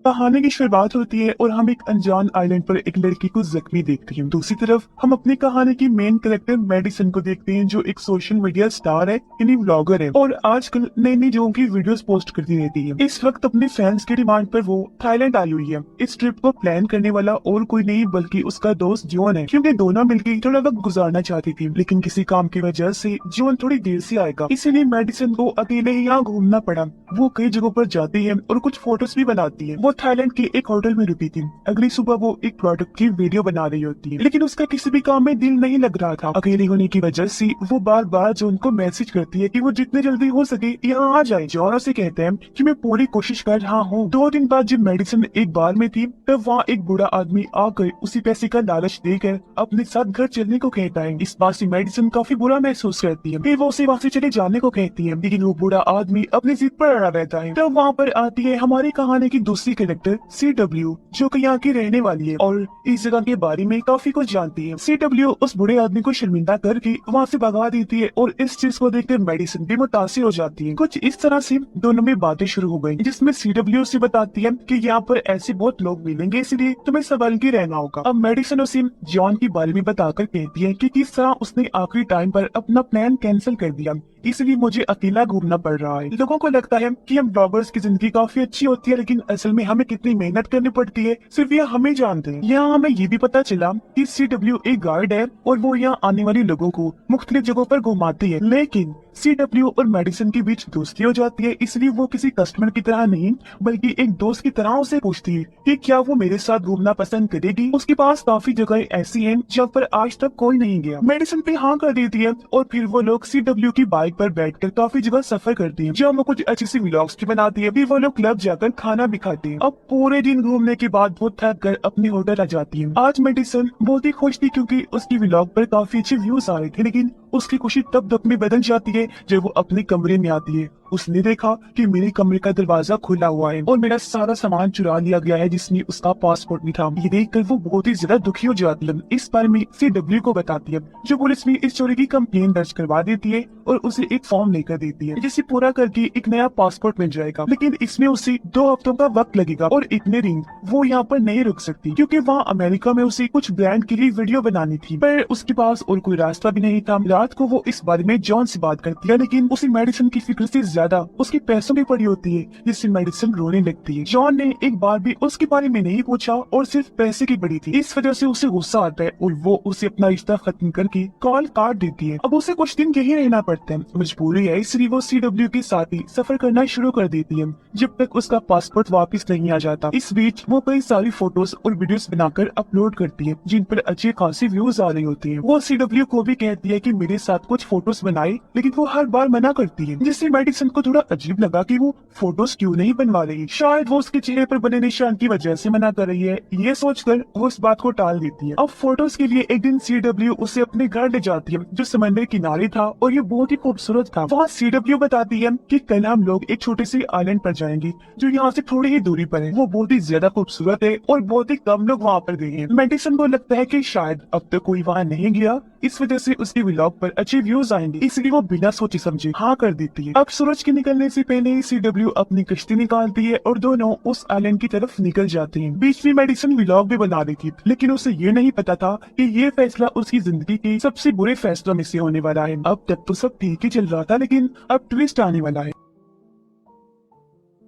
कहानी की शुरुआत होती है और हम एक अनजान आइलैंड पर एक लड़की को जख्मी देखते हैं। दूसरी तरफ हम अपनी कहानी की मेन कैरेक्टर मेडिसन को देखते हैं, जो एक सोशल मीडिया स्टार है, यानी व्लॉगर है और आजकल नई नई जगहों की वीडियोस पोस्ट करती रहती है। इस वक्त अपने फैंस की डिमांड पर वो थाईलैंड आई हुई है। इस ट्रिप को प्लान करने वाला और कोई नहीं बल्कि उसका दोस्त जॉन है, क्योंकि दोनों मिलकर थोड़ा वक्त गुजारना चाहती थी, लेकिन किसी काम की वजह से जॉन थोड़ी देर से आएगा, इसीलिए मेडिसन को अकेले ही यहाँ घूमना पड़ा। वो कई जगहों पर जाती है और कुछ फोटोज भी बनाती है। वो थाईलैंड के एक होटल में रुकी थी। अगली सुबह वो एक प्रोडक्ट की वीडियो बना रही होती है, लेकिन उसका किसी भी काम में दिल नहीं लग रहा था। अकेले होने की वजह से वो बार बार जॉन को मैसेज करती है कि वो जितने जल्दी हो सके यहाँ आ जाए। जॉन उसे कहते हैं कि मैं पूरी कोशिश कर रहा हूँ। 2 दिन बाद जब मेडिसन एक बार में थी, तब वहाँ एक बूढ़ा आदमी आकर उसी पैसे का लालच देकर अपने साथ घर चलने को कहता है। इस बात से मेडिसन काफी बुरा महसूस करती है। फिर वो उसे वहाँ से चले जाने को कहती है, लेकिन वो बूढ़ा आदमी अपनी जिद पर अड़ा रहता है। तब वहाँ पर आती है हमारी कहानी की दूसरी कैरेक्टर CW, जो कि यहाँ की रहने वाली है और इस जगह के बारे में काफी कुछ जानती है। CW उस बूढ़े आदमी को शर्मिंदा करके वहाँ से भगा देती है और इस चीज को देखकर मेडिसन भी मुतासिर हो जाती है। कुछ इस तरह से दोनों में बातें शुरू हो गई, जिसमें CW से बताती है कि यहाँ पर ऐसे बहुत लोग मिलेंगे, इसलिए तुम्हें संभल के रहना होगा। अब मेडिसन उसे जॉन के बारे में बताकर कहती है कि किस तरह उसने आखिरी टाइम पर अपना प्लान कैंसिल कर दिया, इसलिए मुझे अकेला घूमना पड़ रहा है। लोगों को लगता है कि हम ब्लॉगर्स की जिंदगी काफी अच्छी होती है, लेकिन असल में हमें कितनी मेहनत करनी पड़ती है सिर्फ यह हमें जानते हैं। यहाँ हमें ये भी पता चला कि CW एक गाइड है और वो यहाँ आने वाले लोगों को मुख्तलिफ जगहों पर घुमाती है, लेकिन CW और मेडिसन के बीच दोस्ती हो जाती है, इसलिए वो किसी कस्टमर की तरह नहीं बल्कि एक दोस्त की तरह उसे पूछती है कि क्या वो मेरे साथ घूमना पसंद करेगी। उसके पास काफी जगह ऐसी हैं जहाँ पर आज तक कोई नहीं गया। मेडिसन भी हाँ कर देती है और फिर वो लोग CW की बाइक पर बैठकर काफी जगह सफर करती है, जहाँ वो कुछ अच्छी सी व्लॉग्स भी बनाती है। फिर वो लोग क्लब जाकर खाना भी खाते हैं। अब पूरे दिन घूमने के बाद वो थक कर अपने होटल आ जाती है। आज मेडिसन बहुत ही खुश थी क्योंकि उसकी व्लॉग पर काफी अच्छे व्यूज आ रहे थे, लेकिन उसकी खुशी तब दुख में बदल जाती है जब वो अपने कमरे में आती है। उसने देखा कि मेरे कमरे का दरवाजा खुला हुआ है और मेरा सारा सामान चुरा लिया गया है, जिसमें उसका पासपोर्ट भी था। ये देखकर वो बहुत ही ज्यादा दुखी हो जाती है। इस बारे में CW को बताती है, जो पुलिस में इस चोरी की कंप्लेन दर्ज करवा देती है और उसे एक फॉर्म लेकर देती है, जिसे पूरा करके एक नया पासपोर्ट मिल जाएगा, लेकिन इसमें उसे 2 हफ्तों का वक्त लगेगा और इतने दिन वो यहाँ पर नहीं रुक सकती, क्योंकि वहाँ अमेरिका में उसे कुछ ब्रांड के लिए वीडियो बनानी थी, पर उसके पास और कोई रास्ता भी नहीं था। रात को वो इस बारे में जॉन से बात करती है, लेकिन उसे मेडिसन की फिक्र से ज्यादा उसके पैसों की पड़ी होती है, जिससे मेडिसन रोने लगती है। जॉन ने एक बार भी उसके बारे में नहीं पूछा और सिर्फ पैसे की पड़ी थी। इस वजह से उसे गुस्सा आता है और वो उसे अपना रिश्ता खत्म करके कॉल काट देती है। अब उसे कुछ दिन यही रहना पड़ता है, मजबूरी है, इसलिए वो CW के साथ ही सफर करना शुरू कर देती है जब तक उसका पासपोर्ट वापस नहीं आ जाता। इस बीच वो कई सारी फोटोज और वीडियोस बनाकर अपलोड करती है, जिन पर अच्छे खासी व्यूज आ रही होती है। वो CW को भी कहती है कि मेरे साथ कुछ फोटोज बनाए, लेकिन वो हर बार मना करती है, जिससे मेडिसन को थोड़ा अजीब लगा कि वो फोटोज क्यों नहीं बनवा रही। शायद वो उसके चेहरे पर बने निशान की वजह से मना कर रही है। ये सोचकर वो इस बात को टाल देती है। अब फोटोज के लिए एक दिन CW उसे अपने घर ले जाती है, जो समंदर किनारे था और ये बहुत ही खूबसूरत था। वहाँ CW बताती है कि कल हम लोग एक छोटे से आइलैंड पर जाएंगे, जो यहाँ से थोड़ी ही दूरी पर है। वो बहुत ही ज्यादा खूबसूरत है और बहुत ही कम लोग वहाँ पर गए हैं। मेडिसन को लगता है कि शायद अब तक कोई वहाँ नहीं गया, इस वजह से उसके व्लॉग पर अच्छे व्यूज आएंगे, इसलिए वो बिना सोचे समझे हाँ कर देती है। अब सूरज के निकलने से पहले ही CW अपनी कश्ती निकालती है और दोनों उस आइलैंड की तरफ निकल जाते हैं। बीच में मेडिसन व्लॉग भी बना रही थी, लेकिन उसे ये नहीं पता था कि ये फैसला उसकी जिंदगी के सबसे बुरे फैसलों में से होने वाला है। अब तक तो सब ठीक ही चल रहा था, लेकिन अब ट्विस्ट आने वाला है।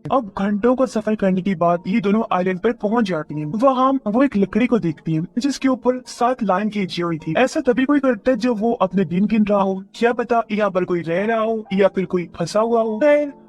अब घंटों का सफर करने के बाद ये दोनों आइलैंड पर पहुंच जाती हैं। वहाँ वो एक लकड़ी को देखती हैं, जिसके ऊपर 7 लाइन खींची हुई थी। ऐसा तभी कोई करता है जब वो अपने दिन गिन रहा हो, क्या पता यहाँ पर कोई रह रहा हो या फिर कोई फंसा हुआ हो।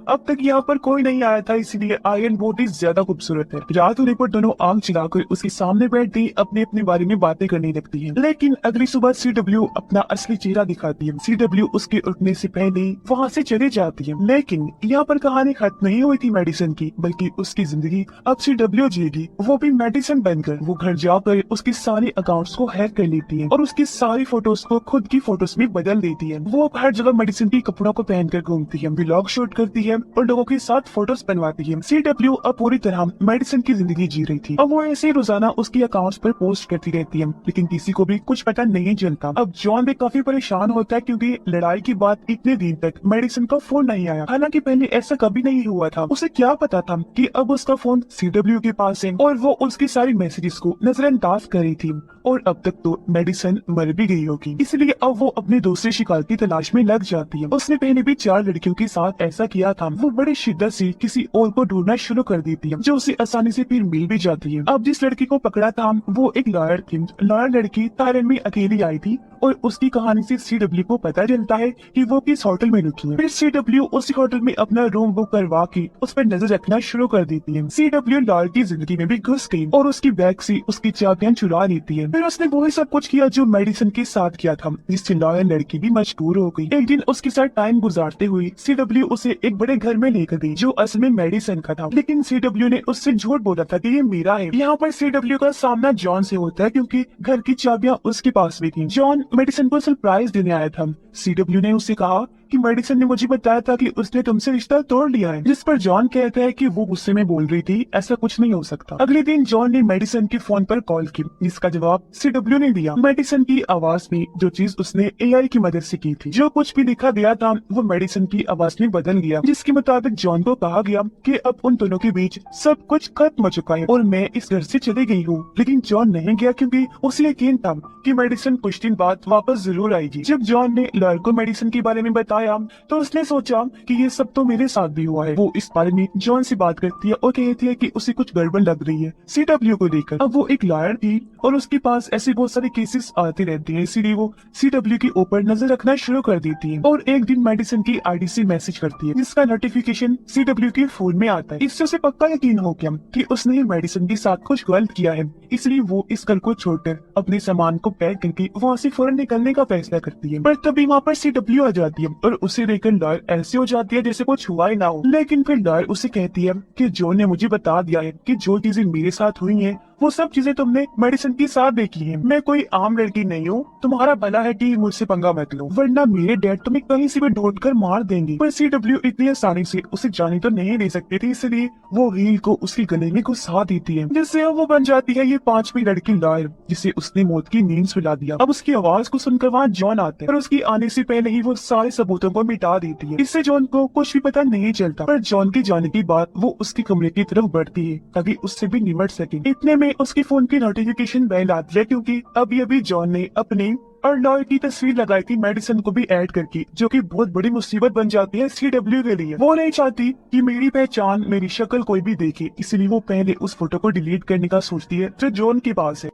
अब तक यहाँ पर कोई नहीं आया था, इसलिए आइलैंड बहुत ही ज्यादा खूबसूरत है। रात होने पर दोनों आग जलाकर उसके सामने बैठती अपने अपने बारे में बातें करने लगती हैं। लेकिन अगली सुबह CW अपना असली चेहरा दिखाती है। CW उसके उठने से पहले वहाँ से चले जाती है। लेकिन यहाँ पर कहानी खत्म नहीं हुई थी मेडिसन की, बल्कि उसकी जिंदगी अब CW जिएगी, वो भी मेडिसन बनकर। वो घर जाकर उसके सारे अकाउंट्स को हैक कर लेती है और उसकी सारी फोटोज को खुद की फोटोज में बदल देती है। वो हर जगह मेडिसन के कपड़ों को पहनकर घूमती है, व्लॉग शूट करती है है और लोगों के साथ फोटोज बनवाती है। CW अब पूरी तरह मेडिसन की जिंदगी जी रही थी। अब वो ऐसे ही रोजाना उसकी अकाउंट्स पर पोस्ट करती रहती है, लेकिन किसी को भी कुछ पता नहीं चलता। अब जॉन भी काफी परेशान होता है क्योंकि लड़ाई के बाद इतने दिन तक मेडिसन का फोन नहीं आया। हालांकि पहले ऐसा कभी नहीं हुआ था। उसे क्या पता था कि अब उसका फोन CW के पास है और वो उसकी सारी मैसेजेस को नजरअंदाज कर रही थी और अब तक तो मेडिसन मर भी गई होगी। इसलिए अब वो अपने दूसरे शिकार की तलाश में लग जाती है। उसने पहले भी 4 लड़कियों के साथ ऐसा किया था। वो बड़ी शिद्दत से किसी और को ढूंढना शुरू कर देती है जो उसे आसानी से फिर मिल भी जाती है। अब जिस लड़की को पकड़ा था वो एक लॉयर थी। लॉयर लड़की थाईलैंड में अकेली आई थी और उसकी कहानी से CW को पता चलता है कि वो किस होटल में रुकी है। फिर CW उसी होटल में अपना रूम बुक करवा के उस पर नजर रखना शुरू कर देती है। CW लॉयर की जिंदगी में भी घुस गई और उसकी बैग से उसकी चाबियां चुरा लेती है। फिर उसने वही सब कुछ किया जो मेडिसन के साथ किया था, जिससे लॉयर लड़की भी मजबूर हो गई। एक दिन उसके साथ टाइम गुजारते हुए CW उसे एक बड़े घर में लेकर गई जो असल में मेडिसन का था, लेकिन CW ने उससे झूठ बोला था कि ये मेरा है। यहाँ पर CW का सामना जॉन से होता है क्योंकि घर की चाबियां उसके पास भी थी। जॉन मेडिसन को सरप्राइज देने आया था। CW ने उससे कहा कि मेडिसन ने मुझे बताया था कि उसने तुमसे रिश्ता तोड़ लिया है, जिस पर जॉन कहता है कि वो गुस्से में बोल रही थी, ऐसा कुछ नहीं हो सकता। अगले दिन जॉन ने मेडिसन के फोन पर कॉल की, जिसका जवाब CW ने दिया। मेडिसन की आवाज में जो चीज उसने AI की मदद से की थी, जो कुछ भी लिखा गया था वो मेडिसन की आवाज में बदल गया, जिसके मुताबिक जॉन को कहा गया कि अब उन दोनों के बीच सब कुछ खत्म हो चुका है और मैं इस घर से चली गई हूँ। लेकिन जॉन नहीं गया क्योंकि उसे यकीन था कि मेडिसन कुछ दिन बाद वापस जरूर आएगी। जब जॉन ने लॉयर को मेडिसन के बारे में बताया तो उसने सोचा कि ये सब तो मेरे साथ भी हुआ है। वो इस बारे में जॉन से बात करती है और कहती है कि उसे कुछ गड़बड़ लग रही है CW को लेकर। अब वो एक लॉयर थी और उसके पास ऐसे बहुत सारे केसेस आते रहते हैं, इसीलिए वो CW के ऊपर नजर रखना शुरू कर देती है। और एक दिन मेडिसन की ID से मैसेज करती है, जिसका नोटिफिकेशन CW के फोन में आता है। इससे उसे पक्का यकीन हो गया कि उसने मेडिसन के साथ कुछ गलत किया है, इसलिए वो इस घर को छोड़कर अपने सामान को पैक करके वहाँ से फौरन निकलने का फैसला करती है। पर तभी वहाँ पर CW आ जाती है और उसे लेकर लॉयर ऐसे हो जाती है जैसे कुछ हुआ ही ना हो। लेकिन फिर लॉयर उसे कहती है कि जॉन ने मुझे बता दिया है कि जो चीजें मेरे साथ हुई हैं वो सब चीजें तुमने मेडिसन के साथ देखी है। मैं कोई आम लड़की नहीं हूँ, तुम्हारा भला है कि मुझसे पंगा मत लो, वरना मेरे डैड तुम्हें कहीं से भी ढूंढ कर मार देंगे। पर CW इतनी आसानी से उसे जाने तो नहीं दे सकती थी, इसलिए वो हील को उसके गले में घुसा देती है, जिससे वो बन जाती है ये 5वीं लड़की लॉयर, जिसे उसने मौत की नींद सुला दिया। अब उसकी आवाज को सुनकर वहाँ जॉन आते हैं और उसकी आने से पहले ही वो सारे सबूतों को मिटा देती है। इससे जॉन को कुछ भी पता नहीं चलता। पर जॉन के जाने के बाद वो उसके कमरे की तरफ बढ़ती है ताकि उससे भी निपट सके। इतने में उसके फोन की नोटिफिकेशन बेल आती है क्योंकि अभी जॉन ने अपनी और लॉयर की तस्वीर लगाई थी मेडिसन को भी ऐड करके, जो कि बहुत बड़ी मुसीबत बन जाती है CW के लिए। वो नहीं चाहती कि मेरी पहचान, मेरी शक्ल कोई भी देखे, इसलिए वो पहले उस फोटो को डिलीट करने का सोचती है जो जॉन के पास है।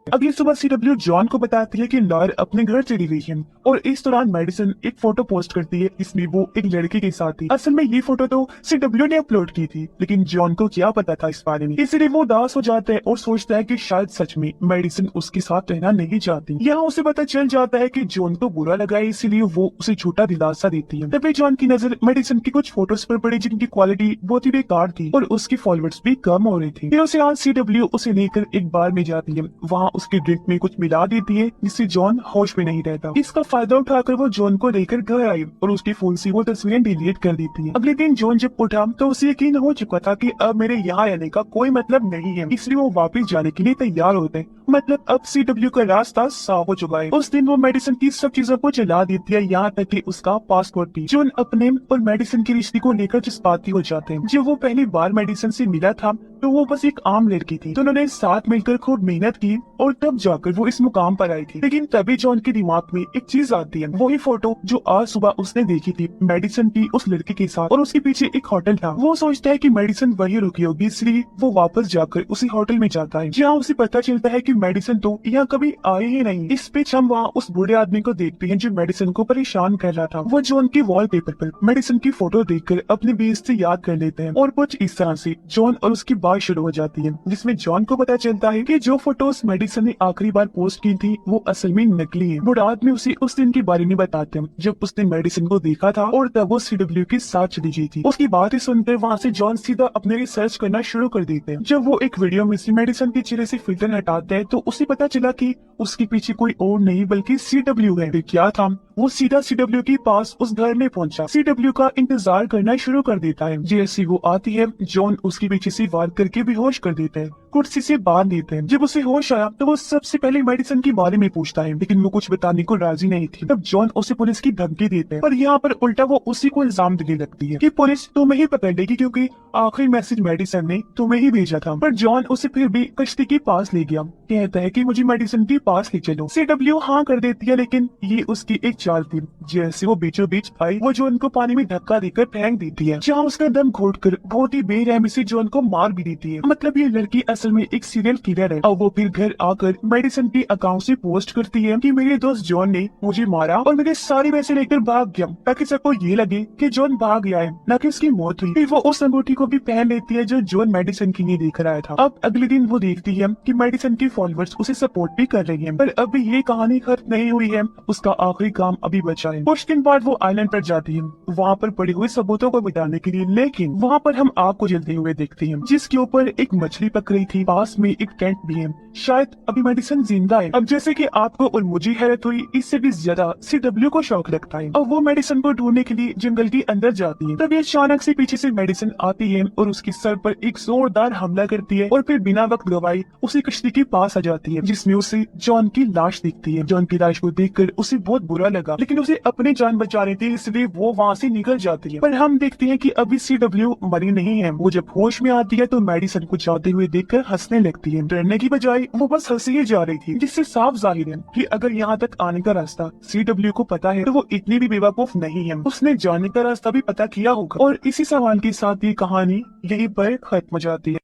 अगली सुबह CW जॉन को बताती है कि लॉयर अपने घर चली गई है और इस दौरान मेडिसन एक फोटो पोस्ट करती है जिसमें वो एक लड़के के साथ थी। असल में ये फोटो तो CW ने अपलोड की थी, लेकिन जॉन को क्या पता था इस बारे में, इसलिए वो उदास हो जाता है और सोचता है कि शायद सच में मेडिसन उसके साथ रहना नहीं चाहती। यहाँ उसे पता चल जाता है कि जॉन को बुरा लगा है, इसीलिए वो उसे झूठा दिलासा देती है। तभी जॉन की नजर मेडिसन की कुछ फोटोज पर पड़ी जिनकी क्वालिटी बहुत ही बेकार थी और उसके फॉलोअर्स भी कम हो रहे थे। फिर उसे आज CW उसे लेकर एक बार में जाती है, वहाँ उसके ड्रिंक में कुछ मिला देती है जिससे जॉन होश में नहीं रहता। इसका फायदा उठाकर वो जॉन को लेकर घर आई और उसके फोन से वो तस्वीरें डिलीट कर देती है। अगले दिन जॉन जब उठा तो उसे यकीन हो चुका था कि अब मेरे यहाँ रहने का कोई मतलब नहीं है, इसलिए वो वापस जाने के लिए तैयार होते हैं। मतलब अब CW का रास्ता साफ हो चुका है। उस दिन वो मेडिसन की सब चीजों को जला देती है, यहाँ तक कि उसका पासपोर्ट भी। जॉन अपने और मेडिसन के रिश्ते को लेकर जज्बाती हो जाते हैं। जब वो पहली बार मेडिसन से मिला था तो वो बस एक आम लड़की थी, तो उन्होंने साथ मिलकर खूब मेहनत की और तब जाकर वो इस मुकाम पर आई थी। लेकिन तभी जॉन के दिमाग में एक चीज आती है, वही फोटो जो आज सुबह उसने देखी थी मेडिसन की उस लड़के के साथ और उसके पीछे एक होटल था। वो सोचता है कि मेडिसन वही रुकी होगी, इसलिए वो वापस जाकर उसी होटल में जाता है, जहाँ उसे पता चलता है कि मेडिसन तो यहाँ कभी आए ही नहीं। इस बीच हम वहाँ उस बूढ़े आदमी को देखते हैं जो मेडिसन को परेशान कर रहा था। वो जॉन के वॉलपेपर पर मेडिसन की फोटो देखकर अपनी बेइज्जती याद कर लेते हैं और कुछ इस तरह से जॉन और उसकी बात शुरू हो जाती है, जिसमें जॉन को पता चलता है कि जो फोटोज मेडिसन ने आखिरी बार पोस्ट की थी वो असल में नकली है। बूढ़ा आदमी उसे उस दिन के बारे में बताते हैं जब उसने मेडिसन को देखा था और तब वो CW के साथ चली गई थी। उसकी बातें सुनकर वहाँ से जॉन सीधा अपने रिसर्च करना शुरू कर देते हैं। जब वो एक वीडियो में से मेडिसन के चेहरे से फिल्टर हटाते हैं तो उसे पता चला कि उसके पीछे कोई और नहीं बल्कि CW है। क्या था वो सीधा CW के पास उस घर में पहुंचा। CW का इंतजार करना शुरू कर देता है। जैसे वो आती है, जॉन उसके पीछे से वार करके बेहोश कर देते हैं, कुर्सी से बांध देते हैं। जब उसे होश आया तो वो सबसे पहले मेडिसन के बारे में पूछता है, लेकिन वो कुछ बताने को राजी नहीं थी। तब जॉन उसे पुलिस की धमकी देते हैं, पर यहाँ पर उल्टा वो उसी को इल्जाम देने लगती है कि पुलिस तुम्हें ही पकड़ लेगी क्योंकि आखिरी मैसेज मेडिसन ने तुम्हें ही भेजा था। पर जॉन उसे फिर भी कश्ती के पास ले गया, कहता है कि मुझे मेडिसन के पास ले चलो। CW हाँ कर देती है, लेकिन ये उसकी एक चाल थी। जैसे वो बीचों बीच आई, वो जॉन को पानी में धक्का देकर फेंक देती है, जहाँ उसका दम घोटकर बहुत ही बेरहमी से जॉन को मार भी देती है। मतलब ये लड़की असल में एक सीरियल किलर है। और वो फिर घर आकर मेडिसन के अकाउंट से पोस्ट करती है कि मेरे दोस्त जॉन ने मुझे मारा और मेरे सारे पैसे लेकर भाग गया, ताकि सबको ये लगे कि जॉन भाग गया है, न कि उसकी मौत हुई। फिर वो उस अंगूठी को भी पहन लेती है जो जॉन मेडिसन की नहीं देख रहा था। अब अगले दिन वो देखती है कि मेडिसन के फॉलोअर्स उसे सपोर्ट भी कर रही हैं, पर अभी ये कहानी खत्म नहीं हुई है, उसका आखिरी काम अभी बचा है। कुछ दिन बाद वो आइलैंड पर जाती है, वहाँ पर पड़े हुए सबूतों को मिटाने के लिए, लेकिन वहाँ पर हम आग को जलते हुए देखते हैं, जिसके ऊपर एक मछली पक रही थी। पास में एक टेंट भी है, शायद अभी मेडिसन जिंदा है। अब जैसे कि आपको और मुझे हैरत हुई, इससे भी ज्यादा CW को शौक लगता है और वो मेडिसन को ढूंढने के लिए जंगल के अंदर जाती है। तभी अचानक से पीछे से मेडिसन आती है और उसके सर पर एक जोरदार हमला करती है और फिर बिना वक्त गवाए उसी कश्ती के पास आ जाती है, जिसमें उसे जॉन की लाश दिखती है। जॉन की लाश को देखकर उसे बहुत बुरा लगा, लेकिन उसे अपनी जान बचानी थी, इसलिए वो वहाँ से निकल जाती है। पर हम देखते हैं कि अभी CW मरी नहीं है। वो जब होश में आती है तो मेडिसन को जाते हुए देखकर हंसने लगती है। डरने की बजाय वो बस हंसी ही जा रही थी, जिससे साफ जाहिर है कि अगर यहाँ तक आने का रास्ता CW को पता है तो वो इतनी भी बेवकूफ नहीं है, उसने जाने का रास्ता भी पता किया होगा। और इसी सवाल के साथ ये कहानी यहीं पर खत्म हो जाती है।